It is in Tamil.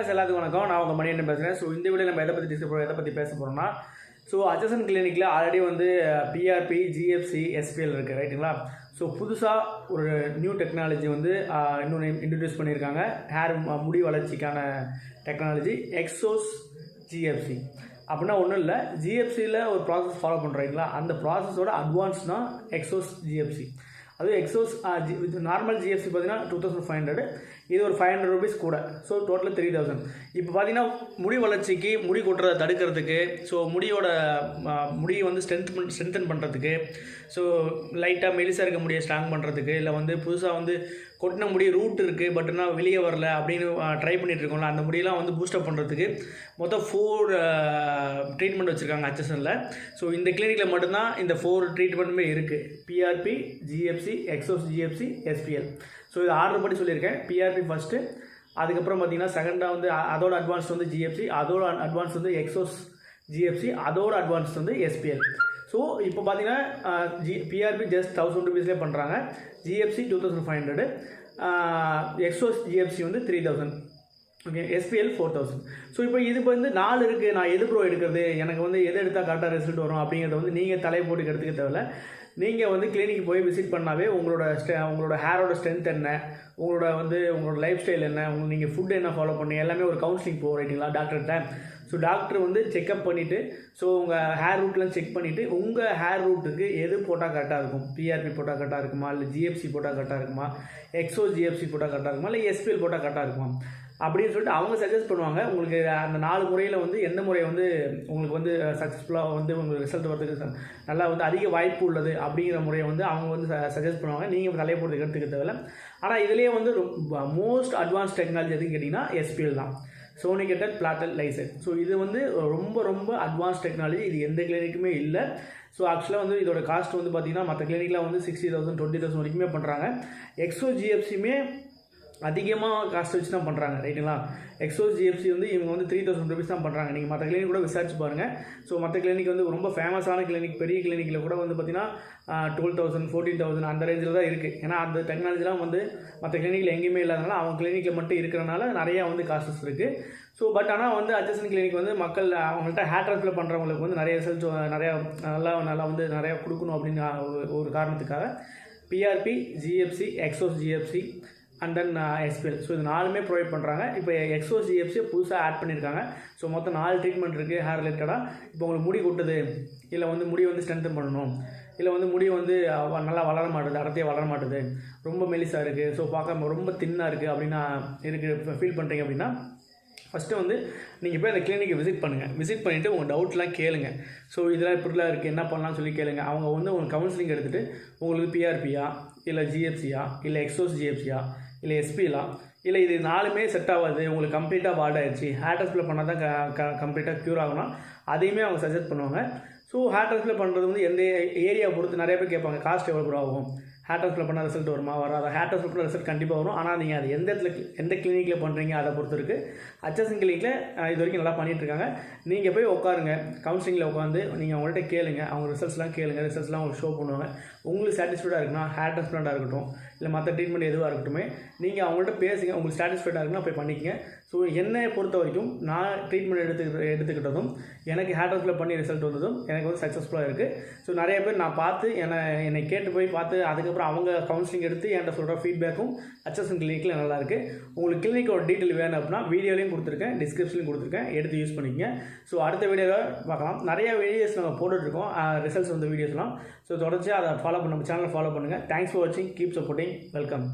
எல்லாத்துக்கும் வணக்கம். நான் உங்கள் மணியன் பேசுகிறேன். ஸோ இந்த வீடியோ நம்ம எதை பற்றி பேச போகிறோம்னா, ஸோ அட்ஜசன் கிளினிக்கில் ஆல்ரெடி வந்து பிஆர்பி, ஜிஎஃப்சி, எஸ்பிஎல் இருக்குது ரைட்டுங்களா. ஸோ புதுசாக ஒரு நியூ டெக்னாலஜி வந்து இன்னொன்று இன்ட்ரடியூஸ் பண்ணியிருக்காங்க. முடி வளர்ச்சிக்கான டெக்னாலஜி எக்ஸோஸ் ஜிஎஃப்சி. அப்படின்னா ஒன்றும் இல்லை, ஜிஎஃப்சியில் ஒரு ப்ராசஸ் ஃபாலோ பண்ணுறீங்களா, அந்த ப்ராசஸோட அட்வான்ஸ் தான் எக்ஸோஸ் ஜிஎஃப்சி. அதுவும் எக்ஸோஸ் நார்மல் ஜிஎஃப்சி பார்த்தீங்கன்னா 2500, இது ஒரு 500 rupees கூட. ஸோ டோட்டலாக 3000. இப்போ பார்த்தீங்கன்னா முடி வளர்ச்சிக்கு, முடி கொட்டுறதை தடுக்கிறதுக்கு, ஸோ முடியை வந்து ஸ்ட்ரென்தன் பண்ணுறதுக்கு, ஸோ லைட்டாக மெலிசாக இருக்க முடியை ஸ்ட்ராங் பண்ணுறதுக்கு, இல்லை வந்து புதுசாக வந்து கொட்டின முடி ரூட் இருக்குது பட் ஆனால் வெளியே வரல அப்படின்னு ட்ரை பண்ணிகிட்டு இருக்கோம்ல, அந்த முடியெல்லாம் வந்து பூஸ்டப் பண்ணுறதுக்கு மொத்தம் 4 ட்ரீட்மெண்ட் வச்சுருக்காங்க அட்ஜசனில். ஸோ இந்த கிளினிக்கில் மட்டும்தான் இந்த 4 ட்ரீட்மெண்ட்டுமே இருக்குது. பிஆர்பி, ஜிஎஃப்சி, எக்ஸோஸ் ஜிஎஃப்சி, எஸ்பிஎல். ஸோ இது ஆர்டர் படி சொல்லியிருக்கேன். பிஆர்பி ஃபஸ்ட்டு, அதுக்கப்புறம் பார்த்தீங்கன்னா செகண்டாக வந்து அதோட அட்வான்ஸ் வந்து ஜிஎஃப்சி, அதோட அட்வான்ஸ் வந்து எக்ஸோஸ் ஜிஎஃப்சி, அதோட அட்வான்ஸ் வந்து எஸ்பிஎல். ஸோ இப்போ பார்த்தீங்கன்னா பிஆர்பி ஜஸ்ட் 1000 rupeesலேயே பண்ணுறாங்க, ஜிஎஃப்சி 2500, எக்ஸோஸ் ஜிஎஃப்சி வந்து 3000, ஓகே, எஸ்பிஎல் 4000. ஸோ இப்போ இதுக்கு வந்து 4 இருக்குது. நான் எது ப்ரோ எடுக்கிறது, எனக்கு வந்து எது எடுத்தால் கரெக்டாக ரிசல்ட் வரும் அப்படிங்கிறத வந்து நீங்கள் தலையை போட்டு எடுத்துக்க தேவையில்ல. நீங்கள் வந்து கிளினிக் போய் விசிட் பண்ணாவே உங்களோட ஹேரோட ஸ்ட்ரென்த் என்ன, உங்களோட லைஃப் ஸ்டைல் என்ன, நீங்கள் ஃபுட் என்ன ஃபாலோ பண்ணி எல்லாமே ஒரு கவுன்சிலிங் போகும் ரைட்டுங்களா டாக்டர்கிட்ட. ஸோ டாக்டர் வந்து செக்அப் பண்ணிவிட்டு, ஸோ உங்கள் ஹேர் ரூட்லாம் செக் பண்ணிவிட்டு உங்கள் ஹேர் ரூட்டுக்கு எது போட்டால் கரெக்டாக இருக்கும், பிஆர்பி போட்டால் கரெக்டாக இருக்குமா, இல்லை ஜிஎஃப்சி போட்டால் கரெக்டாக இருக்குமா, எக்ஸோ ஜிஎஃப்சி போட்டால் கரெக்டாக இருக்குமா, இல்லை எஸ்பிஎல் போட்டால் கரெக்டாக இருக்குமா அப்படின்னு சொல்லிட்டு அவங்க சஜஸ்ட் பண்ணுவாங்க. உங்களுக்கு அந்த 4 முறையில் வந்து எந்த முறை வந்து உங்களுக்கு வந்து சக்ஸஸ்ஃபுல்லாக வந்து உங்களுக்கு ரிசல்ட் வரதுக்கு நல்லா வந்து அதிக வாய்ப்பு உள்ளது அப்படிங்கிற முறையை வந்து அவங்க வந்து சஜஸ்ட் பண்ணுவாங்க. நீங்கள் தலையை போட்டு எடுத்துக்க தேவையில்லை. ஆனால் இதிலேயே வந்து மோஸ்ட் அட்வான்ஸ் டெக்னாலஜி எதுன்னு கேட்டிங்கன்னா எஸ்பிஎல் தான், சோனிகேட்டட் பிளாட்டல் லைசர். ஸோ இது வந்து ரொம்ப அட்வான்ஸ் டெக்னாலஜி. இது எந்த கிளினிக்குமே இல்லை. ஸோ ஆக்சுவலாக வந்து இதோட காஸ்ட் வந்து பார்த்திங்கன்னா மற்ற கிளினிக்கில் வந்து 60,000 20,000 வரைக்குமே பண்ணுறாங்க. எக்ஸோ ஜிஎஃப்சியுமே அதிகமாக காஸ்ட் வச்சு தான் பண்ணுறாங்க ரைட்டுங்களா. எக்ஸோஸ் ஜிஎஃப்சி வந்து இவங்க வந்து 3000 rupees தான் பண்ணுறாங்க. நீங்கள் மற்ற கிளினிக் கூட விசாரிச்சு பாருங்கள். ஸோ மற்ற கிளினிக் வந்து ரொம்ப ஃபேமஸான கிளினிக், பெரிய கிளினிக்கில் கூட வந்து பார்த்திங்கன்னா 12,000 14,000 அந்த ரேஞ்சில் தான் இருக்குது. ஏன்னா அந்த டெக்னாலஜிலாம் வந்து மற்ற கிளினிக்கில் எங்கேயுமே இல்லாதனால அவங்க கிளினிக்கில் மட்டும் இருக்கிறனால நிறையா வந்து காஸ்டஸ் இருக்குது. ஸோ பட் ஆனால் வந்து அட்ஜசன் கிளினிக் வந்து மக்கள் அவங்கள்ட்ட ஹேர் ட்ரான்ஸ்ஃபர் பண்ணுறவங்களுக்கு வந்து நிறைய ரிசல்ட்ஸ் நிறையா நல்லா வந்து நிறையா கொடுக்கணும் அப்படின்னு ஒரு காரணத்துக்காக பிஆர்பி, ஜிஎஃப்சி, எக்ஸோஸ் GFC and then SPL. So இது 4மே ப்ரொவைட் பண்ணுறாங்க. இப்போ எக்ஸோஸ் ஜிஎஃப்சியை புதுசாக ஆட் பண்ணியிருக்காங்க. ஸோ மொத்தம் 4 ட்ரீட்மெண்ட் இருக்குது ஹேர் ரிலேட்டடாக. இப்போ உங்களுக்கு முடி கொட்டுது, இல்லை வந்து முடி வந்து ஸ்ட்ரென்தன் பண்ணணும், இல்லை வந்து முடி வந்து நல்லா வளர மாட்டுது, அடர்த்தியாக வளர மாட்டுது, ரொம்ப மெலிசாக இருக்குது, ஸோ பார்க்க ரொம்ப தின்னாக இருக்குது அப்படின்னா ஃபீல் பண்ணுறீங்க அப்படின்னா ஃபஸ்ட்டு வந்து நீங்கள் போய் அந்த கிளினிக்கை விசிட் பண்ணுங்கள். விசிட் பண்ணிவிட்டு உங்கள் டவுட்லாம் கேளுங்க. ஸோ இதெல்லாம் இப்படிலாம் இருக்குது, என்ன பண்ணலாம்னு சொல்லி கேளுங்க. அவங்க வந்து உங்களுக்கு கவுன்சிலிங் எடுத்துகிட்டு உங்களுக்கு பிஆர்பியா, இல்லை ஜிஎஃப்சியா, இல்லை எக்ஸோஸ் ஜிஎஃப்சியா, இல்லை எஸ்பிஎலா, இல்லை இது 4மே செட் ஆகாது, உங்களுக்கு கம்ப்ளீட்டாக வார்ட் ஆயிடுச்சு, ஹேர் ட்ரான்ஸ்ஃபர் பண்ணால் தான் கம்ப்ளீட்டாக க்யூர் ஆகணும், அதையுமே அவங்க சஜஸ்ட் பண்ணுவாங்க. ஸோ ஹேர் ட்ரான்ஸ்ஃபர் பண்ணுறது வந்து எந்த ஏரியா பொறுத்து நிறைய பேர் கேட்பாங்க, காஸ்ட் எவ்வளோ ஆகும், ஹேர் ட்ரான்ஸ்ஃபர் பண்ணால் ரிசல்ட் வருமா வராது. ஹேர் ட்ரான்ஸ்ஃபர் பண்ண ரிசல்ட் கண்டிப்பாக வரும். ஆனால் நீங்கள் அது எந்த கிளினிக்கில் பண்ணுறீங்க அதை பொறுத்து இருக்குது. அட்ஜசன் கிளினிக்கில் இது வரைக்கும் நல்லா பண்ணிகிட்ருக்காங்க. நீங்கள் போய் உட்காருங்க, கவுன்சிலிங்கில் உட்காந்து நீங்கள் அவங்கள்ட்ட கேளுங்க, அவங்க ரிசல்ட்ஸ்லாம் கேளுங்க, ரிசல்ட்ஸ்லாம் உங்களுக்கு ஷோ பண்ணுவாங்க. உங்களுக்கு சாட்டிஸ்ஃபைடாக இருக்குன்னா ஹேர் ட்ரான்ஸ்பிளான்ட்டாக இருக்கட்டும், இல்லை மற்ற ட்ரீட்மெண்ட் எதுவாக இருக்கட்டும், நீங்கள் அவங்கள்ட்ட பேசுங்க. உங்களுக்கு சாட்டிஸ்ஃபைடாக இருக்குன்னா போய் பண்ணிக்கங்க. ஸோ என்னை பொறுத்த வரைக்கும் நான் ட்ரீட்மெண்ட் எடுத்துக்கிட்டதும் எனக்கு ஹேர் ட்ரான்ஸ்ஃபர் பண்ணி ரிசல்ட் வந்ததும் எனக்கு வந்து சக்ஸஸ்ஃபுல்லாக இருக்குது. ஸோ நிறைய பேர் நான் பார்த்து என்னை கேட்டு போய் பார்த்து அதுக்கப்புறம் அவங்க கவுன்சிலிங் எடுத்து என்கிட்ட சொல்கிற ஃபீட்பேக்கும் அட்ஜசன் கிளினிக்கில் நல்லாயிருக்கு. உங்களுக்கு கிளினிக்கோட டீட்டெயில் வேணும் அப்படின்னா வீடியோலையும் கொடுத்துருக்கேன், டிஸ்கிரிப்ஷன்லையும் கொடுத்துருக்கேன், எடுத்து யூஸ் பண்ணிக்கங்க. ஸோ அடுத்த வீடியோவில் பார்க்கலாம். நிறைய வீடியோஸ் நம்ம போட்டுட்ருக்கோம், ரிசல்ட்ஸ் வந்து வீடியோஸ்லாம். ஸோ தொடர்ச்சி அதை நம்ம சேனலை ஃபாலோ பண்ணுங்கள். தேங்க்ஸ் ஃபார் வாட்சிங், கீப் சப்போர்ட்டிங், வெல்கம்.